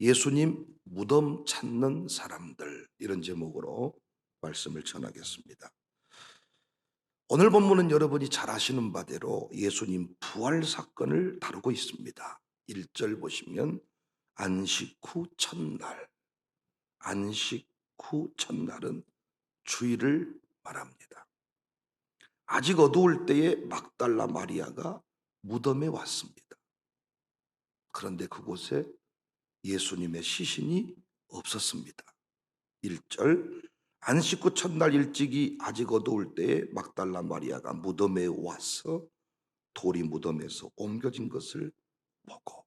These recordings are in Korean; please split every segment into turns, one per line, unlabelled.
예수님 무덤 찾는 사람들, 이런 제목으로 말씀을 전하겠습니다. 오늘 본문은 여러분이 잘 아시는 바대로 예수님 부활 사건을 다루고 있습니다. 1절 보시면 안식 후 첫날, 안식 후 첫날은 주일을 말합니다. 아직 어두울 때에 막달라 마리아가 무덤에 왔습니다. 그런데 그곳에 예수님의 시신이 없었습니다. 1절 안식 후 첫날 일찍이 아직 어두울 때에 막달라 마리아가 무덤에 와서 돌이 무덤에서 옮겨진 것을 보고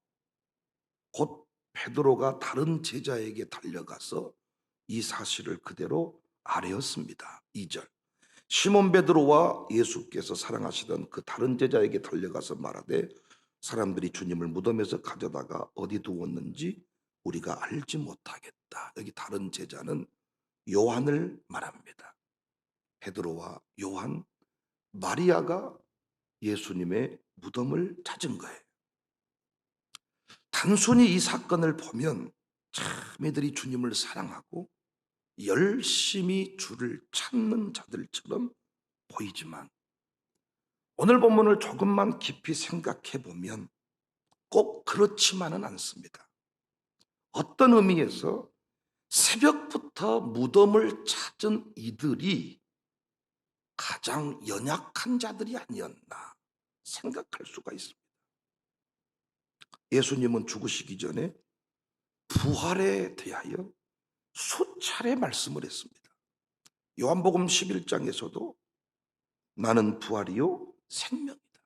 곧 베드로가 다른 제자에게 달려가서 이 사실을 그대로 아뢰었습니다. 2절 시몬 베드로와 예수께서 사랑하시던 그 다른 제자에게 달려가서 말하되 사람들이 주님을 무덤에서 가져다가 어디 두었는지 우리가 알지 못하겠다. 여기 다른 제자는 요한을 말합니다. 베드로와 요한, 마리아가 예수님의 무덤을 찾은 거예요. 단순히 이 사건을 보면 참 이들이 주님을 사랑하고 열심히 주를 찾는 자들처럼 보이지만 오늘 본문을 조금만 깊이 생각해 보면 꼭 그렇지만은 않습니다. 어떤 의미에서 새벽부터 무덤을 찾은 이들이 가장 연약한 자들이 아니었나 생각할 수가 있습니다. 예수님은 죽으시기 전에 부활에 대하여 수차례 말씀을 했습니다. 요한복음 11장에서도 나는 부활이요 생명이다.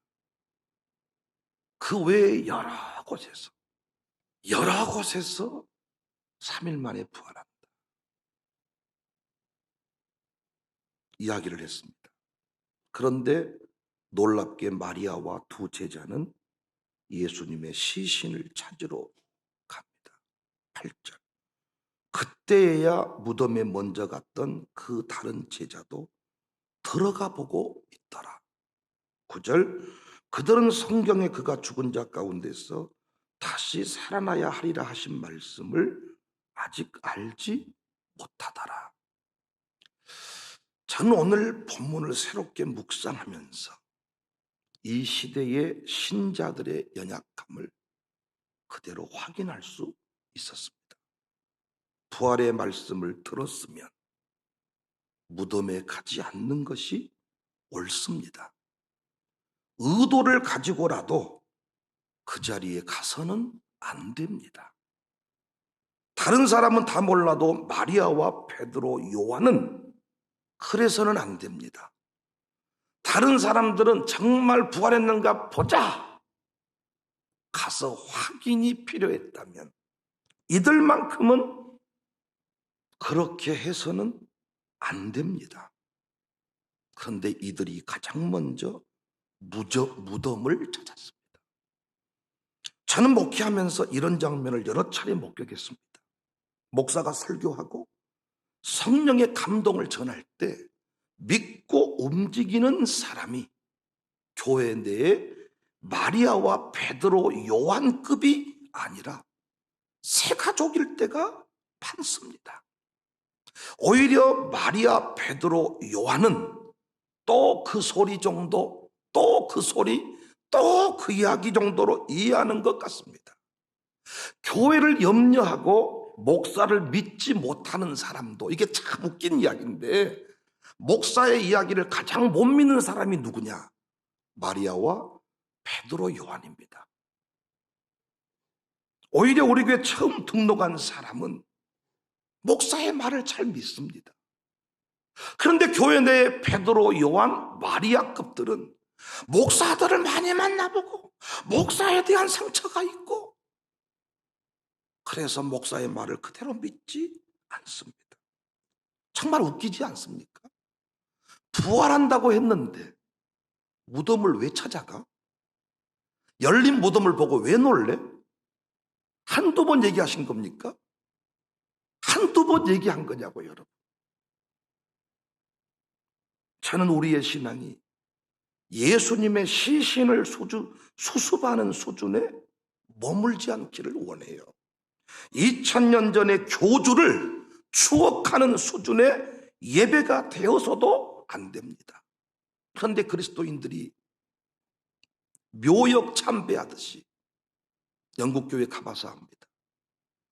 그 외에 여러 곳에서 3일 만에 부활한다 이야기를 했습니다. 그런데 놀랍게 마리아와 두 제자는 예수님의 시신을 찾으러 갑니다. 8절 그때야 무덤에 먼저 갔던 그 다른 제자도 들어가 보고 있더라. 9절 그들은 성경에 그가 죽은 자 가운데서 다시 살아나야 하리라 하신 말씀을 아직 알지 못하더라. 저는 오늘 본문을 새롭게 묵상하면서 이 시대의 신자들의 연약함을 그대로 확인할 수 있었습니다. 부활의 말씀을 들었으면 무덤에 가지 않는 것이 옳습니다. 의도를 가지고라도 그 자리에 가서는 안 됩니다. 다른 사람은 다 몰라도 마리아와 베드로, 요한은 그래서는 안 됩니다. 다른 사람들은 정말 부활했는가 보자 가서 확인이 필요했다면 이들만큼은 그렇게 해서는 안 됩니다. 그런데 이들이 가장 먼저 무덤을 찾았습니다. 저는 목회하면서 이런 장면을 여러 차례 목격했습니다. 목사가 설교하고 성령의 감동을 전할 때 믿고 움직이는 사람이 교회 내에 마리아와 베드로, 요한급이 아니라 새 가족일 때가 많습니다. 오히려 마리아, 베드로, 요한은 또 그 소리 정도, 또 그 소리, 또 그 이야기 정도로 이해하는 것 같습니다. 교회를 염려하고 목사를 믿지 못하는 사람도, 이게 참 웃긴 이야기인데, 목사의 이야기를 가장 못 믿는 사람이 누구냐? 마리아와 베드로, 요한입니다. 오히려 우리 교회 처음 등록한 사람은 목사의 말을 잘 믿습니다. 그런데 교회 내에 베드로, 요한, 마리아급들은 목사들을 많이 만나보고 목사에 대한 상처가 있고 그래서 목사의 말을 그대로 믿지 않습니다. 정말 웃기지 않습니까? 부활한다고 했는데 무덤을 왜 찾아가? 열린 무덤을 보고 왜 놀래? 한두 번 얘기하신 겁니까? 한두 번 얘기한 거냐고요, 여러분. 저는 우리의 신앙이 예수님의 시신을 수습하는 수준에 머물지 않기를 원해요. 2000년 전의 교주를 추억하는 수준의 예배가 되어서도 안 됩니다. 그런데 그리스도인들이 묘역 참배하듯이 영국교회 가봐서 합니다.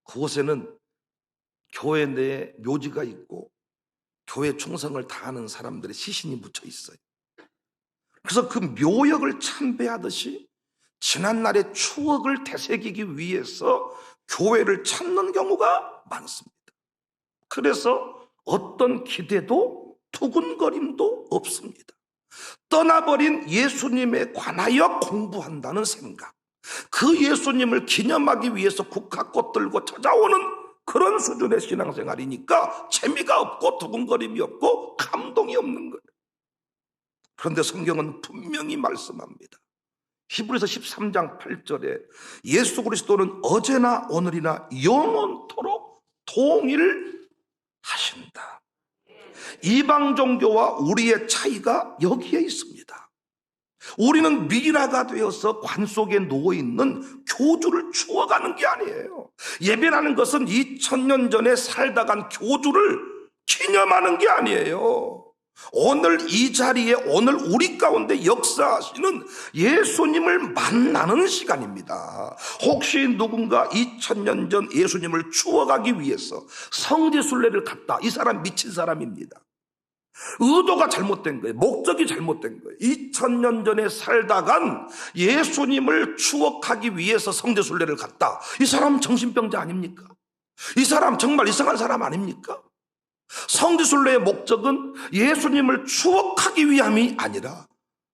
그곳에는 교회 내에 묘지가 있고 교회 충성을 다하는 사람들의 시신이 묻혀 있어요. 그래서 그 묘역을 참배하듯이 지난날의 추억을 되새기기 위해서 교회를 찾는 경우가 많습니다. 그래서 어떤 기대도 두근거림도 없습니다. 떠나버린 예수님에 관하여 공부한다는 생각, 그 예수님을 기념하기 위해서 국화꽃 들고 찾아오는 그런 수준의 신앙생활이니까 재미가 없고 두근거림이 없고 감동이 없는 거예요. 그런데 성경은 분명히 말씀합니다. 히브리서 13장 8절에 예수 그리스도는 어제나 오늘이나 영원토록 동일하신다. 이방 종교와 우리의 차이가 여기에 있습니다. 우리는 미라가 되어서 관 속에 누워있는 교주를 추억하는 게 아니에요. 예배라는 것은 2000년 전에 살다 간 교주를 기념하는 게 아니에요. 오늘 이 자리에 오늘 우리 가운데 역사하시는 예수님을 만나는 시간입니다. 혹시 누군가 2000년 전 예수님을 추억하기 위해서 성지순례를 갔다, 이 사람 미친 사람입니다. 의도가 잘못된 거예요. 목적이 잘못된 거예요. 2000년 전에 살다 간 예수님을 추억하기 위해서 성지순례를 갔다, 이 사람 정신병자 아닙니까? 이 사람 정말 이상한 사람 아닙니까? 성지순례의 목적은 예수님을 추억하기 위함이 아니라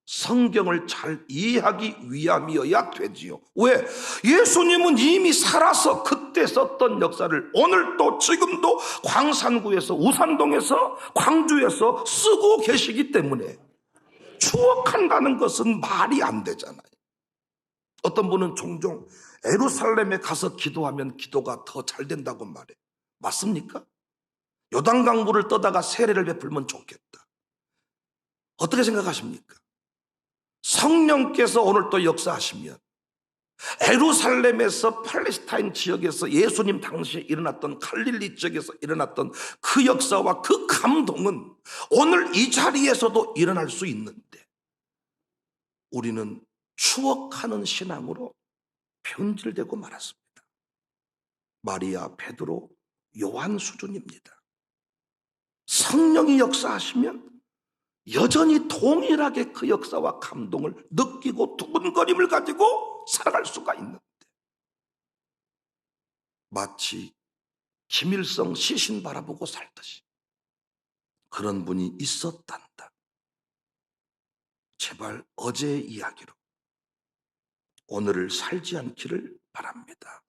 성경을 잘 이해하기 위함이어야 되지요. 왜? 예수님은 이미 살아서 그때 썼던 역사를 오늘도 지금도 광산구에서, 우산동에서, 광주에서 쓰고 계시기 때문에 추억한다는 것은 말이 안 되잖아요. 어떤 분은 종종 예루살렘에 가서 기도하면 기도가 더 잘 된다고 말해. 맞습니까? 요단강물을 떠다가 세례를 베풀면 좋겠다. 어떻게 생각하십니까? 성령께서 오늘 또 역사하시면 예루살렘에서 팔레스타인 지역에서 예수님 당시에 일어났던 갈릴리 지역에서 일어났던 그 역사와 그 감동은 오늘 이 자리에서도 일어날 수 있는데, 우리는 추억하는 신앙으로 변질되고 말았습니다. 마리아, 베드로, 요한 수준입니다. 성령이 역사하시면 여전히 동일하게 그 역사와 감동을 느끼고 두근거림을 가지고 살아갈 수가 있는데, 마치 김일성 시신 바라보고 살듯이 그런 분이 있었단다. 제발 어제의 이야기로 오늘을 살지 않기를 바랍니다.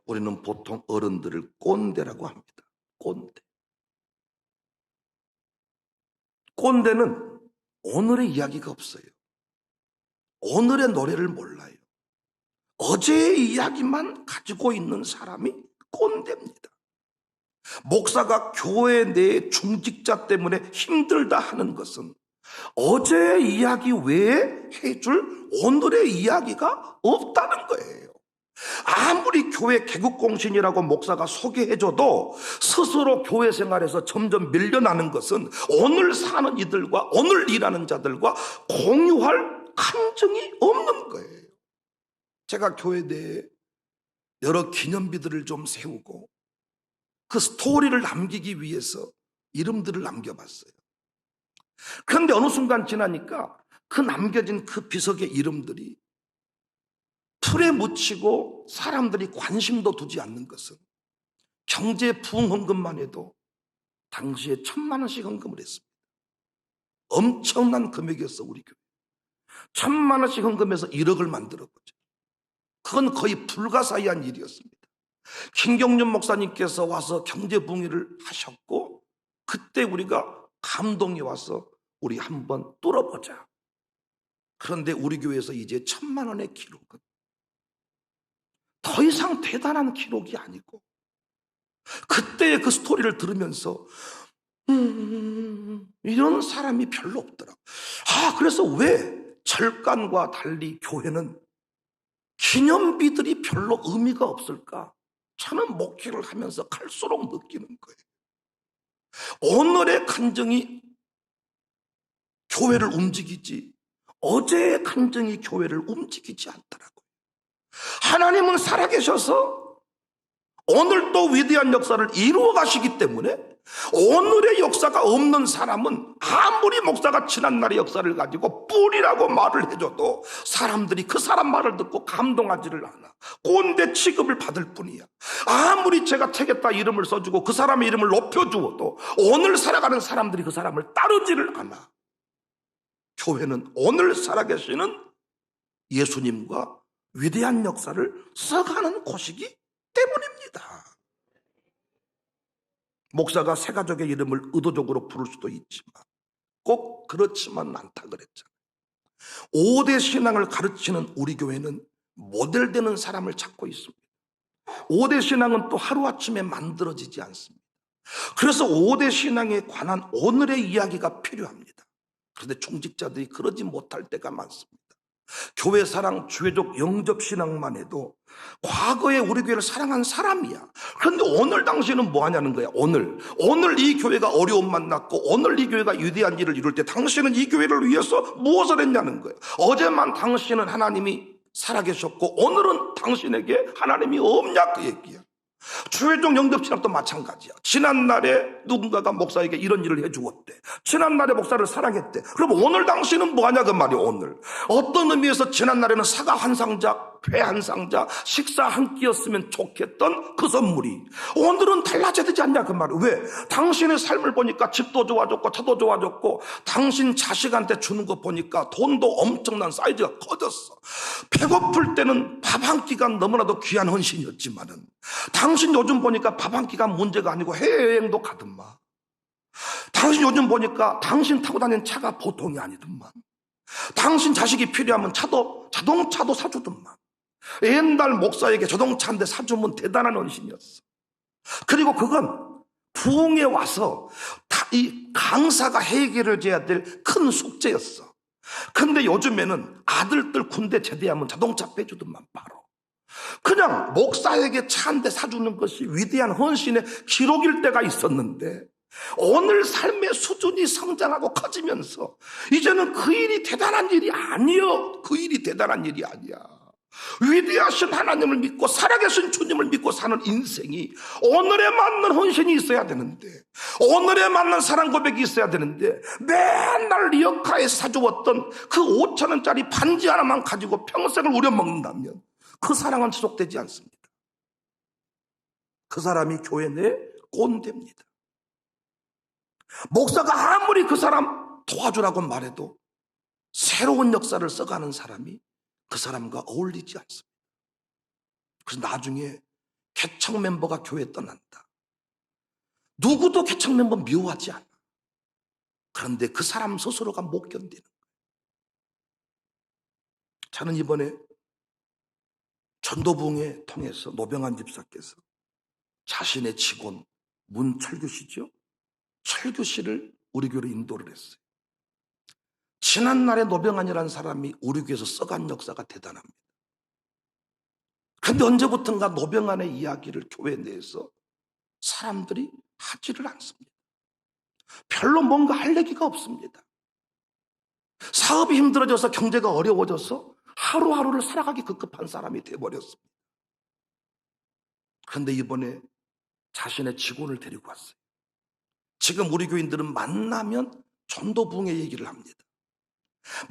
우리는 보통 어른들을 꼰대라고 합니다. 꼰대. 꼰대는 오늘의 이야기가 없어요. 오늘의 노래를 몰라요. 어제의 이야기만 가지고 있는 사람이 꼰대입니다. 목사가 교회 내 중직자 때문에 힘들다 하는 것은 어제의 이야기 외에 해줄 오늘의 이야기가 없다는 거예요. 아무리 교회 개국공신이라고 목사가 소개해줘도 스스로 교회 생활에서 점점 밀려나는 것은 오늘 사는 이들과 오늘 일하는 자들과 공유할 감정이 없는 거예요. 제가 교회 내에 여러 기념비들을 좀 세우고 그 스토리를 남기기 위해서 이름들을 남겨봤어요. 그런데 어느 순간 지나니까 그 남겨진 그 비석의 이름들이 풀에 묻히고 사람들이 관심도 두지 않는 것은 경제 부흥헌금만 해도 당시에 1000만 원씩 헌금을 했습니다. 엄청난 금액이었어. 우리 교회 1000만 원씩 헌금해서 1억을 만들었거든요. 그건 거의 불가사의한 일이었습니다. 김경륜 목사님께서 와서 경제 부흥회를 하셨고, 그때 우리가 감동이 와서 우리 한번 뚫어보자. 그런데 우리 교회에서 이제 1000만 원의 기록은 더 이상 대단한 기록이 아니고, 그때의 그 스토리를 들으면서 이런 사람이 별로 없더라고. 그래서 왜 절간과 달리 교회는 기념비들이 별로 의미가 없을까? 저는 목회를 하면서 갈수록 느끼는 거예요. 오늘의 간증이 교회를 움직이지 어제의 간증이 교회를 움직이지 않더라고요. 하나님은 살아계셔서 오늘 또 위대한 역사를 이루어 가시기 때문에 오늘의 역사가 없는 사람은 아무리 목사가 지난날의 역사를 가지고 뿔이라고 말을 해줘도 사람들이 그 사람 말을 듣고 감동하지를 않아. 꼰대 취급을 받을 뿐이야. 아무리 제가 책에다 이름을 써주고 그 사람의 이름을 높여주어도 오늘 살아가는 사람들이 그 사람을 따르지를 않아. 교회는 오늘 살아계시는 예수님과 위대한 역사를 써가는 곳이기 때문입니다. 목사가 새 가족의 이름을 의도적으로 부를 수도 있지만 꼭 그렇지만 않다 그랬잖아요. 5대 신앙을 가르치는 우리 교회는 모델되는 사람을 찾고 있습니다. 5대 신앙은 또 하루아침에 만들어지지 않습니다. 그래서 5대 신앙에 관한 오늘의 이야기가 필요합니다. 그런데 총직자들이 그러지 못할 때가 많습니다. 교회 사랑, 주회족, 영접신앙만 해도 과거에 우리 교회를 사랑한 사람이야. 그런데 오늘 당신은 뭐 하냐는 거야. 오늘 이 교회가 어려움 만났고 오늘 이 교회가 위대한 일을 이룰 때 당신은 이 교회를 위해서 무엇을 했냐는 거야. 어제만 당신은 하나님이 살아계셨고 오늘은 당신에게 하나님이 없냐 그 얘기야. 주회종 영접신앙도 마찬가지야. 지난날에 누군가가 목사에게 이런 일을 해주었대. 지난날에 목사를 사랑했대. 그럼 오늘 당신은 뭐하냐 그 말이야. 오늘 어떤 의미에서 지난날에는 사과 한 상자, 회 한 상자, 식사 한 끼였으면 좋겠던 그 선물이 오늘은 달라져야 되지 않냐 그 말이야. 왜? 당신의 삶을 보니까 집도 좋아졌고 차도 좋아졌고 당신 자식한테 주는 거 보니까 돈도 엄청난 사이즈가 커졌어. 배고플 때는 밥 한 끼가 너무나도 귀한 헌신이었지만은 당신 요즘 보니까 밥 한 끼가 문제가 아니고 해외여행도 가든만. 당신 요즘 보니까 당신 타고 다니는 차가 보통이 아니더만. 당신 자식이 필요하면 자동차도 사주더만. 옛날 목사에게 자동차 한 대 사주면 대단한 헌신이었어. 그리고 그건 부흥에 와서 이 강사가 해결해줘야 될 큰 숙제였어. 근데 요즘에는 아들들 군대 제대하면 자동차 빼주더만 바로. 그냥 목사에게 차 한 대 사주는 것이 위대한 헌신의 기록일 때가 있었는데 오늘 삶의 수준이 성장하고 커지면서 이제는 그 일이 대단한 일이 아니요. 그 일이 대단한 일이 아니야. 위대하신 하나님을 믿고 살아계신 주님을 믿고 사는 인생이 오늘에 맞는 헌신이 있어야 되는데 오늘에 맞는 사랑 고백이 있어야 되는데 맨날 리어카에 사주었던 그 5,000원짜리 반지 하나만 가지고 평생을 우려먹는다면 그 사랑은 지속되지 않습니다. 그 사람이 교회 내 꼰대입니다. 목사가 아무리 그 사람 도와주라고 말해도 새로운 역사를 써가는 사람이 그 사람과 어울리지 않습니다. 그래서 나중에 개척 멤버가 교회에 떠난다. 누구도 개척 멤버 미워하지 않아. 그런데 그 사람 스스로가 못 견디는 거예요. 저는 이번에 전도부흥회 통해서 노병환 집사께서 자신의 직원 문철규 씨죠. 철규 씨를 우리 교회로 인도를 했어요. 지난날에 노병환이라는 사람이 우리 교회에서 써간 역사가 대단합니다. 그런데 언제부턴가 노병환의 이야기를 교회 내에서 사람들이 하지를 않습니다. 별로 뭔가 할 얘기가 없습니다. 사업이 힘들어져서 경제가 어려워져서 하루하루를 살아가기 급급한 사람이 돼버렸습니다. 그런데 이번에 자신의 직원을 데리고 왔어요. 지금 우리 교인들은 만나면 전도부흥의 얘기를 합니다.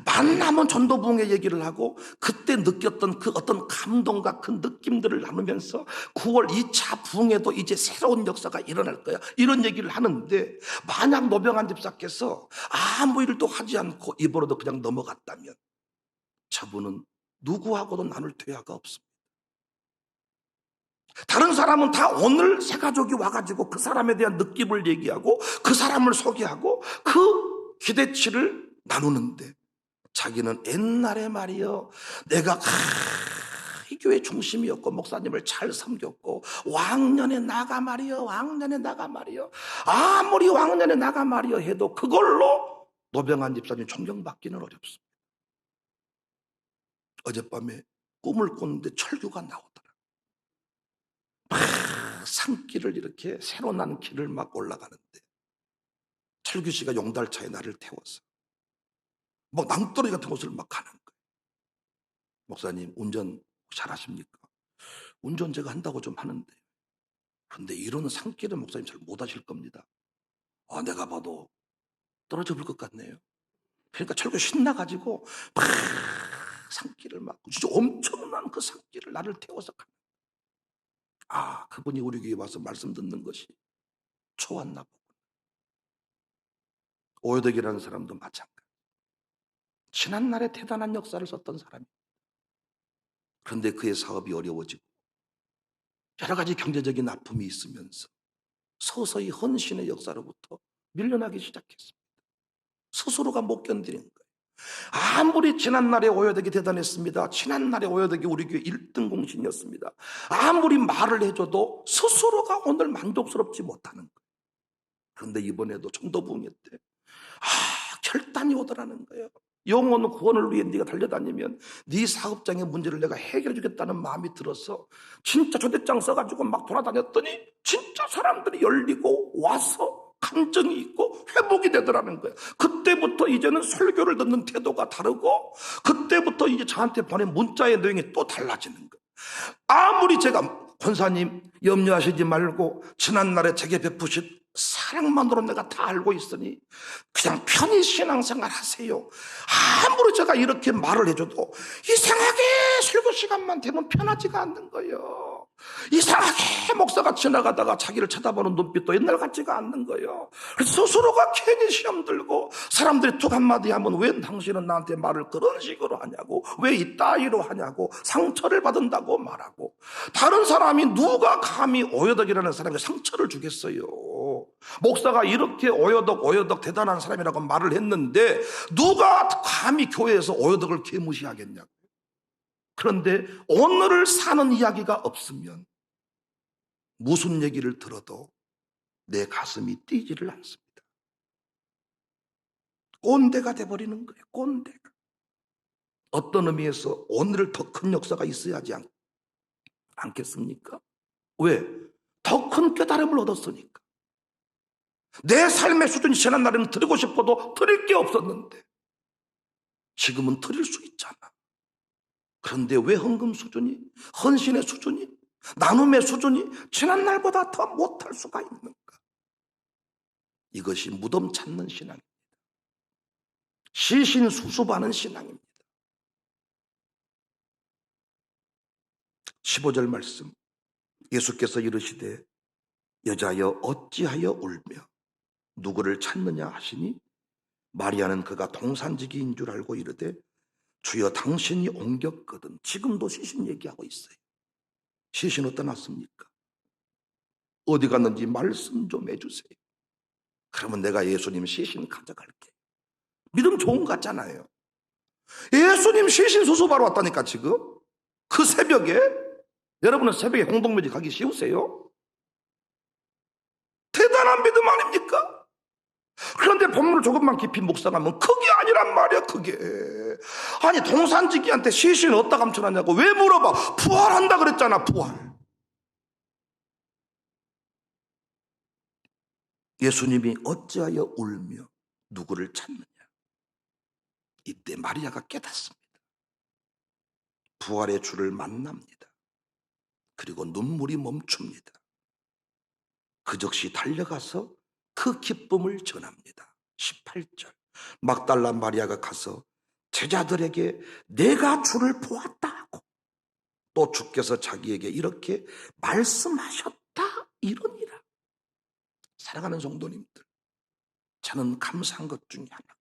만나면 전도부흥의 얘기를 하고 그때 느꼈던 그 어떤 감동과 그 느낌들을 나누면서 9월 2차 부흥에도 이제 새로운 역사가 일어날 거야 이런 얘기를 하는데 만약 노병환 집사께서 아무 일도 하지 않고 입으로도 그냥 넘어갔다면 저분은 누구하고도 나눌 대화가 없습니다. 다른 사람은 다 오늘 새 가족이 와가지고 그 사람에 대한 느낌을 얘기하고 그 사람을 소개하고 그 기대치를 나누는데 자기는 옛날에 말이요 내가 이 교회 중심이었고 목사님을 잘 섬겼고 왕년에 나가 말이요 아무리 왕년에 나가 말이요 해도 그걸로 노병환 집사님 존경받기는 어렵습니다. 어젯밤에 꿈을 꿨는데 철규가 나오더라. 막 산길을 이렇게 새로 난 길을 막 올라가는데 철규 씨가 용달차에 나를 태워서 막 낭떠러지 같은 곳을 막 가는 거예요. 목사님 운전 잘하십니까? 운전 제가 한다고 좀 하는데 그런데 이런 산길은 목사님 잘 못하실 겁니다. 내가 봐도 떨어져 볼 것 같네요. 그러니까 철구 신나가지고 막 산길을 막 진짜 엄청난 그 산길을 나를 태워서 가는 거예요. 그분이 우리 교회에 와서 말씀 듣는 것이 좋았나 보고. 오여덕이라는 사람도 마찬가지. 지난날에 대단한 역사를 썼던 사람이에요. 그런데 그의 사업이 어려워지고 여러 가지 경제적인 아픔이 있으면서 서서히 헌신의 역사로부터 밀려나기 시작했습니다. 스스로가 못 견디는 거예요. 아무리 지난날에 오여덕이 대단했습니다. 지난날에 오여덕이 우리 교회 1등 공신이었습니다. 아무리 말을 해줘도 스스로가 오늘 만족스럽지 못하는 거예요. 그런데 이번에도 청도부흥회 때 결단이 오더라는 거예요. 영혼 구원을 위해 네가 달려다니면 네 사업장의 문제를 내가 해결해 주겠다는 마음이 들어서 진짜 초대장 써가지고 막 돌아다녔더니 진짜 사람들이 열리고 와서 감정이 있고 회복이 되더라는 거예요. 그때부터 이제는 설교를 듣는 태도가 다르고 그때부터 이제 저한테 보낸 문자의 내용이 또 달라지는 거예요. 아무리 제가 권사님 염려하시지 말고 지난날에 제게 베푸신 사랑만으로 내가 다 알고 있으니 그냥 편히 신앙생활 하세요. 아무리 제가 이렇게 말을 해줘도 이상하게 설교 시간만 되면 편하지가 않는 거예요. 이상하게 목사가 지나가다가 자기를 쳐다보는 눈빛도 옛날 같지가 않는 거예요. 그래서 스스로가 괜히 시험 들고 사람들이 툭 한마디 하면 왜 당신은 나한테 말을 그런 식으로 하냐고, 왜 이따위로 하냐고, 상처를 받은다고 말하고, 다른 사람이 누가 감히 오여덕이라는 사람에게 상처를 주겠어요. 목사가 이렇게 오여덕 대단한 사람이라고 말을 했는데 누가 감히 교회에서 오여덕을 개무시하겠냐고. 그런데 오늘을 사는 이야기가 없으면 무슨 얘기를 들어도 내 가슴이 뛰지를 않습니다. 꼰대가 돼버리는 거예요. 꼰대가. 어떤 의미에서 오늘을 더 큰 역사가 있어야 하지 않겠습니까? 왜? 더 큰 깨달음을 얻었으니까. 내 삶의 수준이 지난날에는 드리고 싶어도 드릴 게 없었는데 지금은 드릴 수 있잖아. 그런데 왜 헌금 수준이, 헌신의 수준이, 나눔의 수준이 지난날보다 더 못할 수가 있는가? 이것이 무덤 찾는 신앙입니다. 시신 수습하는 신앙입니다. 15절 말씀, 예수께서 이르시되 여자여 어찌하여 울며 누구를 찾느냐 하시니 마리아는 그가 동산지기인 줄 알고 이르되 주여 당신이 옮겼거든. 지금도 시신 얘기하고 있어요. 시신 어디다 놨습니까? 어디 갔는지 말씀 좀 해주세요. 그러면 내가 예수님 시신 가져갈게. 믿음 좋은 것 같잖아요. 예수님 시신 수습하러 왔다니까 지금. 그 새벽에. 여러분은 새벽에 공동묘지 가기 쉬우세요? 대단한 믿음 아닙니까? 그런데 본문을 조금만 깊이 묵상하면 그게 아니란 말이야. 그게 아니 동산지기한테 시신 어디다 감춰놨냐고 왜 물어봐. 부활한다 그랬잖아. 부활. 예수님이 어찌하여 울며 누구를 찾느냐. 이때 마리아가 깨닫습니다. 부활의 주를 만납니다. 그리고 눈물이 멈춥니다. 그 즉시 달려가서 그 기쁨을 전합니다. 18절 막달라 마리아가 가서 제자들에게 내가 주를 보았다 하고 또 주께서 자기에게 이렇게 말씀하셨다 이러니라. 사랑하는 성도님들, 저는 감사한 것 중에 하나가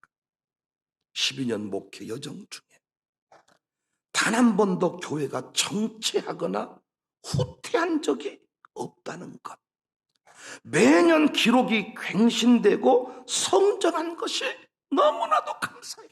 12년 목회 여정 중에 단 한 번도 교회가 정체하거나 후퇴한 적이 없다는 것. 매년 기록이 갱신되고 성장한 것이 너무나도 감사해요.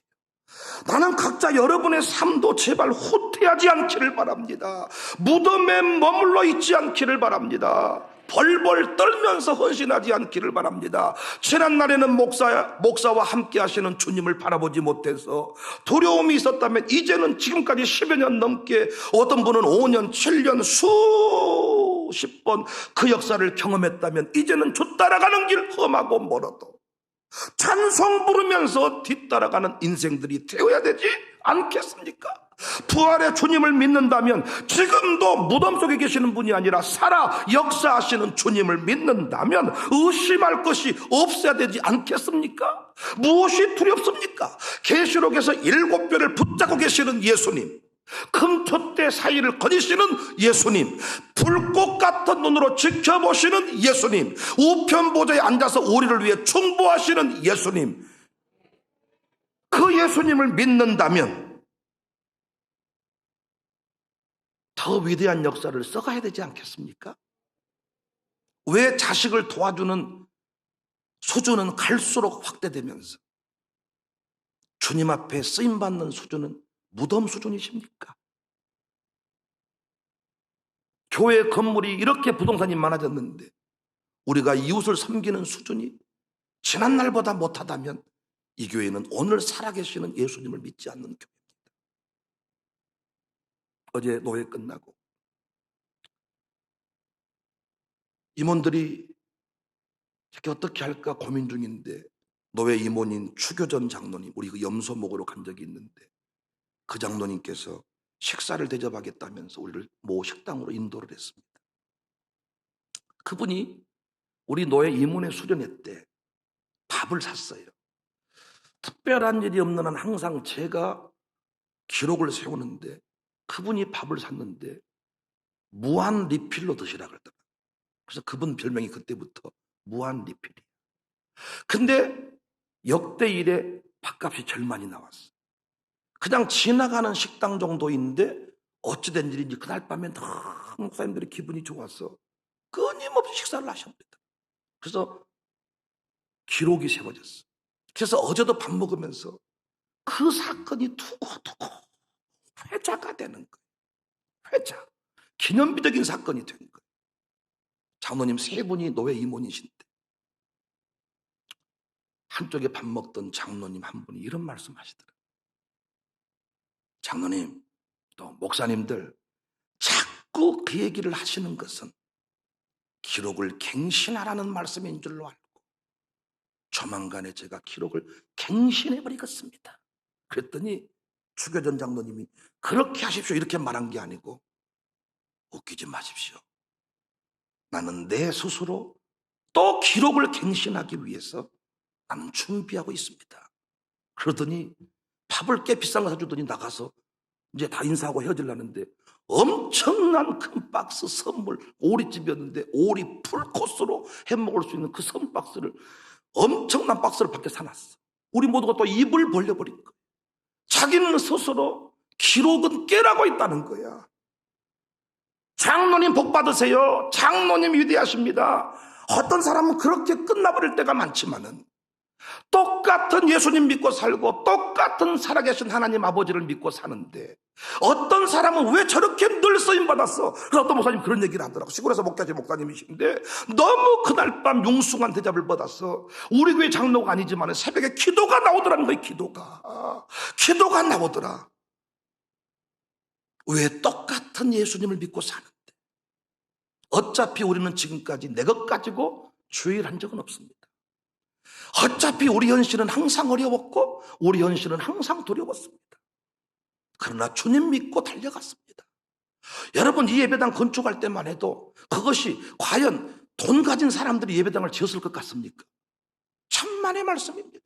나는 각자 여러분의 삶도 제발 후퇴하지 않기를 바랍니다. 무덤에 머물러 있지 않기를 바랍니다. 벌벌 떨면서 헌신하지 않기를 바랍니다. 지난날에는 목사와 함께 하시는 주님을 바라보지 못해서 두려움이 있었다면 이제는 지금까지 10여 년 넘게 어떤 분은 5년, 7년, 수십 번 그 역사를 경험했다면 이제는 주 따라가는 길 험하고 멀어도 찬송 부르면서 뒤따라가는 인생들이 되어야 되지 않겠습니까? 부활의 주님을 믿는다면 지금도 무덤 속에 계시는 분이 아니라 살아 역사하시는 주님을 믿는다면 의심할 것이 없어야 되지 않겠습니까? 무엇이 두렵습니까? 계시록에서 7별을 붙잡고 계시는 예수님, 금토대 사이를 거니시는 예수님, 불꽃 같은 눈으로 지켜보시는 예수님, 우편 보좌에 앉아서 우리를 위해 충보하시는 예수님, 그 예수님을 믿는다면 더 위대한 역사를 써가야 되지 않겠습니까? 왜 자식을 도와주는 수준은 갈수록 확대되면서 주님 앞에 쓰임받는 수준은 무덤 수준이십니까? 교회 건물이 이렇게 부동산이 많아졌는데 우리가 이웃을 섬기는 수준이 지난날보다 못하다면 이 교회는 오늘 살아계시는 예수님을 믿지 않는 교회입니다. 어제 노회 끝나고 임원들이 이렇게 어떻게 할까 고민 중인데 노회 임원인 추교전 장로님, 우리 그 염소 먹으러 간 적이 있는데 그 장로님께서 식사를 대접하겠다면서 우리를 모 식당으로 인도를 했습니다. 그분이 우리 노회 임원회 수련회 때 밥을 샀어요. 특별한 일이 없는 한 항상 제가 기록을 세우는데 그분이 밥을 샀는데 무한 리필로 드시라 그러더라고요. 그래서 그분 별명이 그때부터 무한 리필이에요. 근데 역대 이래 밥값이 제일 많이 나왔어. 그냥 지나가는 식당 정도인데 어찌된 일인지 그날 밤에 너무 목사님들이 기분이 좋아서 끊임없이 식사를 하셨습니다. 그래서 기록이 세워졌어. 그래서 어제도 밥 먹으면서 그 사건이 두고두고 회자가 되는 거예요. 회자. 기념비적인 사건이 된 거예요. 장로님 세 분이 노회 임원이신데 한쪽에 밥 먹던 장로님 한 분이 이런 말씀 하시더라고요. 장로님, 또 목사님들 자꾸 그 얘기를 하시는 것은 기록을 갱신하라는 말씀인 줄로 알고 조만간에 제가 기록을 갱신해버리겠습니다. 그랬더니 추교전 장로님이 그렇게 하십시오 이렇게 말한 게 아니고 웃기지 마십시오. 나는 내 스스로 또 기록을 갱신하기 위해서 나는 준비하고 있습니다. 그러더니 밥을 꽤 비싼 거 사주더니 나가서 이제 다 인사하고 헤어지려는데 엄청난 큰 박스 선물, 오리집이었는데 오리 풀코스로 해먹을 수 있는 그 선 박스를 엄청난 박스를 밖에 사놨어. 우리 모두가 또 입을 벌려버린 거야. 자기는 스스로 기록은 깨라고 있다는 거야. 장로님 복 받으세요. 장로님 위대하십니다. 어떤 사람은 그렇게 끝나버릴 때가 많지만은 똑같은 예수님 믿고 살고 똑같은 살아계신 하나님 아버지를 믿고 사는데 어떤 사람은 왜 저렇게 늘 쓰임받았어? 그래서 어떤 목사님 그런 얘기를 하더라고. 시골에서 목자지 목사님이신데 너무 그날 밤 융숭한 대접을 받았어. 우리 교회 장로가 아니지만 새벽에 기도가 나오더라는 거예요. 기도가 나오더라. 왜 똑같은 예수님을 믿고 사는데 어차피 우리는 지금까지 내 것 가지고 주일한 적은 없습니다. 어차피 우리 현실은 항상 어려웠고 우리 현실은 항상 두려웠습니다. 그러나 주님 믿고 달려갔습니다. 여러분 이 예배당 건축할 때만 해도 그것이 과연 돈 가진 사람들이 예배당을 지었을 것 같습니까? 천만의 말씀입니다.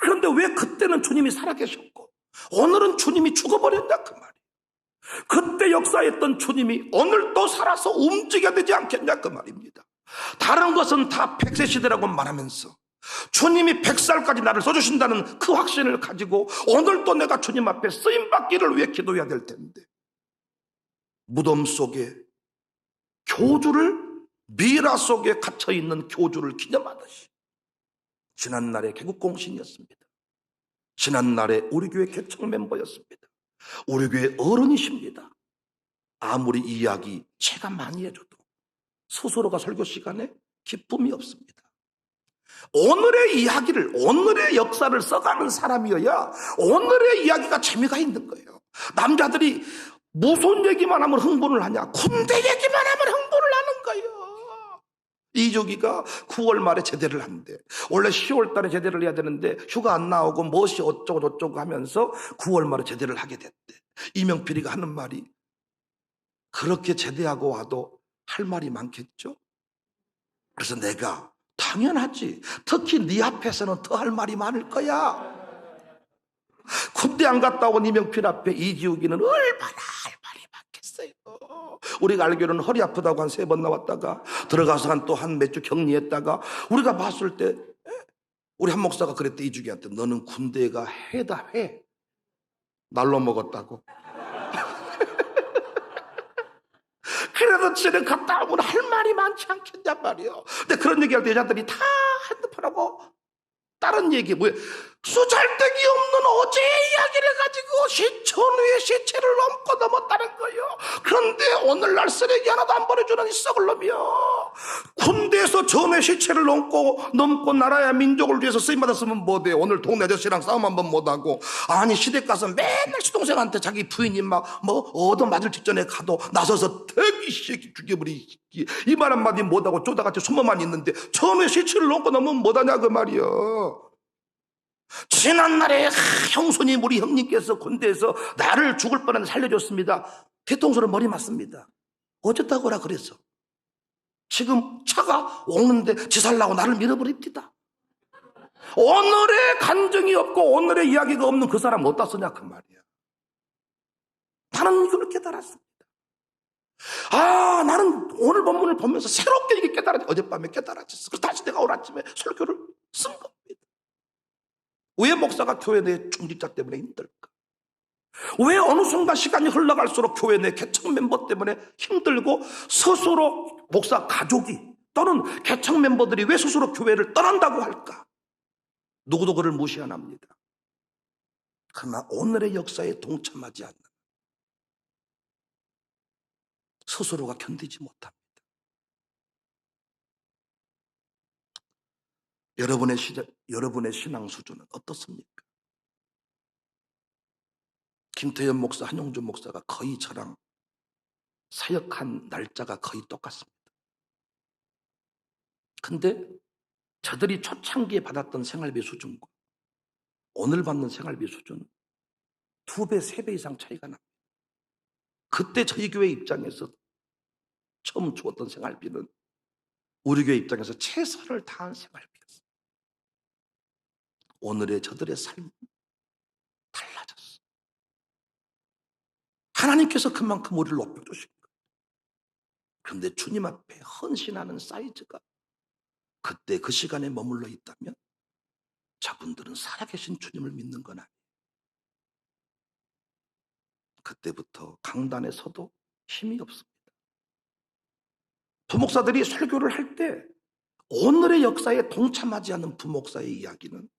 그런데 왜 그때는 주님이 살아계셨고 오늘은 주님이 죽어버렸냐 그 말이에요. 그때 역사했던 주님이 오늘 또 살아서 움직여야 되지 않겠냐 그 말입니다. 다른 것은 다 100세 시대라고 말하면서 주님이 100살까지 나를 써주신다는 그 확신을 가지고 오늘 또 내가 주님 앞에 쓰임받기를 위해 기도해야 될 텐데 무덤 속에 교주를 미라 속에 갇혀있는 교주를 기념하듯이 지난날의 개국공신이었습니다. 지난날의 우리 교회 개척 멤버였습니다. 우리 교회 어른이십니다. 아무리 이야기 제가 많이 해줘도 스스로가 설교 시간에 기쁨이 없습니다. 오늘의 이야기를 오늘의 역사를 써가는 사람이어야 오늘의 이야기가 재미가 있는 거예요. 남자들이 무슨 얘기만 하면 흥분을 하냐? 군대 얘기만 하면 흥분을 하는 거예요. 이주기가 9월 말에 제대를 한대. 원래 10월 달에 제대를 해야 되는데 휴가 안 나오고 무엇이 어쩌고 저쩌고 하면서 9월 말에 제대를 하게 됐대. 이명필이가 하는 말이, 그렇게 제대하고 와도 할 말이 많겠죠? 그래서 내가, 당연하지, 특히 네 앞에서는 더 할 말이 많을 거야. 군대 안 갔다 온 이명필 앞에 이지욱이는 얼마나 할 말이 많겠어요. 우리가 알기로는 허리 아프다고 한 3번 나왔다가 들어가서 또 한 몇 주 격리했다가, 우리가 봤을 때 우리 한 목사가 그랬대, 이주기한테. 너는 군대가 해다 해. 날로 먹었다고. 그래도 쟤는 갔다 오면 할 말이 많지 않겠냔 말이에요. 근데 그런 얘기할 때 여자들이 다 핸드폰하고 다른 얘기, 뭐야, 수잘데기 없는 어제 이야기를 가지고 시천 위에 시체를 넘었다는 거예요. 그런데 오늘날 쓰레기 하나도 안 버려주는 이 썩을 놈이요. 군대에서 전에 시체를 넘고 나라야 민족을 위해서 쓰임받았으면 뭐돼. 오늘 동네 아저씨랑 싸움 한번 못하고, 아니 시댁 가서 맨날 시동생한테 자기 부인이 막 얻어맞을 직전에 가도 나서서 대기 새끼 죽여버리, 이 말 한마디 못하고 쪼다같이 숨어만 있는데 전에 시체를 넘으면 못하냐 그 말이요. 지난날에 형수님, 우리 형님께서 군대에서 나를 죽을 뻔한데 살려줬습니다. 뒤통수로 머리 맞습니다. 어쨌다고 오라 그랬어. 지금 차가 오는데 지살라고 나를 밀어버립니다. 오늘의 감정이 없고 오늘의 이야기가 없는 그 사람 어디다 쓰냐 그 말이야. 나는 이걸 깨달았습니다. 나는 오늘 본문을 보면서 새롭게 이게 깨달았지. 어젯밤에 깨달았지. 그래서 다시 내가 오늘 아침에 설교를 쓴 겁니다. 왜 목사가 교회 내 중직자 때문에 힘들까? 왜 어느 순간 시간이 흘러갈수록 교회 내 개척 멤버 때문에 힘들고, 스스로 목사 가족이 또는 개척 멤버들이 왜 스스로 교회를 떠난다고 할까? 누구도 그를 무시 안 합니다. 그러나 오늘의 역사에 동참하지 않는, 스스로가 견디지 못합니다. 여러분의 신앙 수준은 어떻습니까? 김태현 목사, 한용준 목사가 거의 저랑 사역한 날짜가 거의 똑같습니다. 근데 저들이 초창기에 받았던 생활비 수준과 오늘 받는 생활비 수준은 2배, 3배 이상 차이가 납니다. 그때 저희 교회 입장에서 처음 주었던 생활비는 우리 교회 입장에서 최선을 다한 생활비였어요. 오늘의 저들의 삶은 달라졌어요. 하나님께서 그만큼 우리를 높여주신 거예요. 그런데 주님 앞에 헌신하는 사이즈가 그때 그 시간에 머물러 있다면 저분들은 살아계신 주님을 믿는 건 아니에요. 그때부터 강단에 서도 힘이 없습니다. 부목사들이 설교를 할 때 오늘의 역사에 동참하지 않는 부목사의 이야기는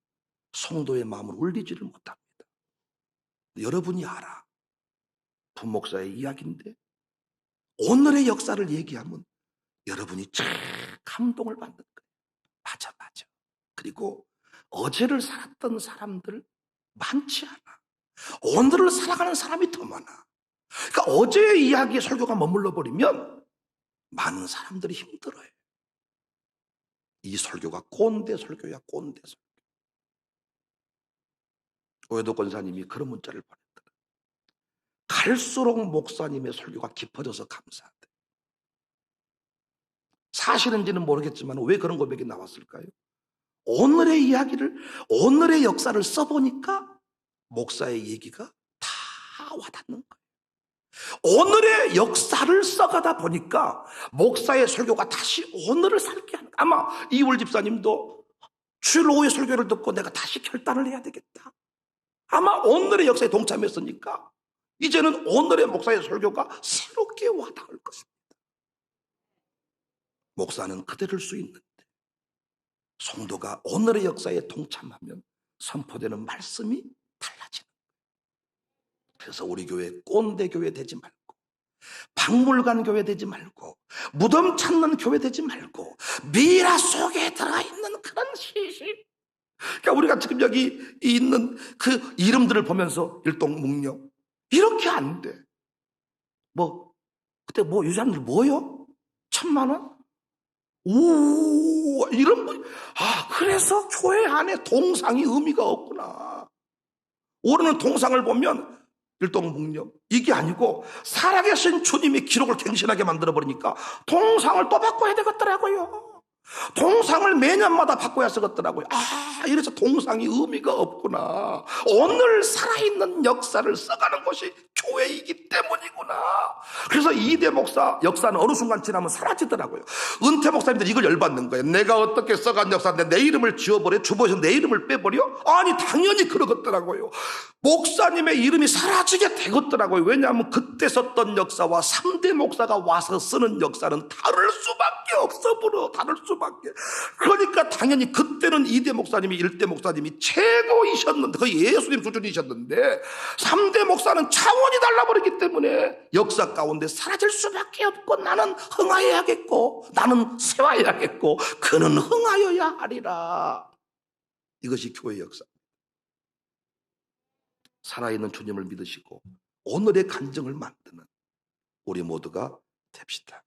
성도의 마음을 울리지를 못합니다. 여러분이 알아. 부목사의 이야기인데 오늘의 역사를 얘기하면 여러분이 참 감동을 받는 거예요. 맞아. 그리고 어제를 살았던 사람들 많지 않아. 오늘을 살아가는 사람이 더 많아. 그러니까 어제의 이야기에 설교가 머물러 버리면 많은 사람들이 힘들어요. 이 설교가 꼰대 설교야, 꼰대 설교. 오해도 권사님이 그런 문자를 보냈더라. 갈수록 목사님의 설교가 깊어져서 감사하대. 사실인지는 모르겠지만 왜 그런 고백이 나왔을까요? 오늘의 이야기를, 오늘의 역사를 써보니까 목사의 얘기가 다 와닿는 거예요. 오늘의 역사를 써가다 보니까 목사의 설교가 다시 오늘을 살게 하는 거예요. 아마 이울 집사님도 주일 오후의 설교를 듣고 내가 다시 결단을 해야 되겠다. 아마 오늘의 역사에 동참했으니까 이제는 오늘의 목사의 설교가 새롭게 와닿을 것입니다. 목사는 그대를 수 있는데 성도가 오늘의 역사에 동참하면 선포되는 말씀이 달라지는 거예요. 그래서 우리 교회 꼰대 교회 되지 말고, 박물관 교회 되지 말고, 무덤 찾는 교회 되지 말고, 미라 속에 들어있는 그런 시식. 그러니까 우리가 지금 여기 있는 그 이름들을 보면서 일동묵령, 이렇게 안 돼. 뭐 그때 뭐 유산들 뭐요? 1,000만 원? 오, 이런 분. 아, 그래서 교회 안에 동상이 의미가 없구나. 오르는 동상을 보면 일동묵념 이게 아니고 살아계신 주님이 기록을 갱신하게 만들어버리니까 동상을 또 바꿔야 되겠더라고요. 동상을 매년마다 바꿔야 쓰겠더라고요. 아, 이래서 동상이 의미가 없구나. 오늘 살아있는 역사를 써가는 것이 교회이기 때문이구나. 그래서 이대 목사 역사는 어느 순간 지나면 사라지더라고요. 은퇴 목사님들 이걸 열받는 거예요. 내가 어떻게 써간 역사인데 내 이름을 지워버려? 주보에서 내 이름을 빼버려? 아니 당연히 그러겠더라고요. 목사님의 이름이 사라지게 되겠더라고요. 왜냐하면 그때 썼던 역사와 3대 목사가 와서 쓰는 역사는 다를 수밖에 없어. 다를 수밖에. 그러니까 당연히 그때는 2대 목사님이 1대 목사님이 최고이셨는데 거의 예수님 수준이셨는데 3대 목사는 차원이 달라버렸기 때문에 역사 가운데 사라질 수밖에 없고 나는 흥하여야겠고 나는 세워야겠고 그는 흥하여야 하리라. 이것이 교회 역사. 살아있는 주님을 믿으시고 오늘의 간증을 만드는 우리 모두가 됩시다.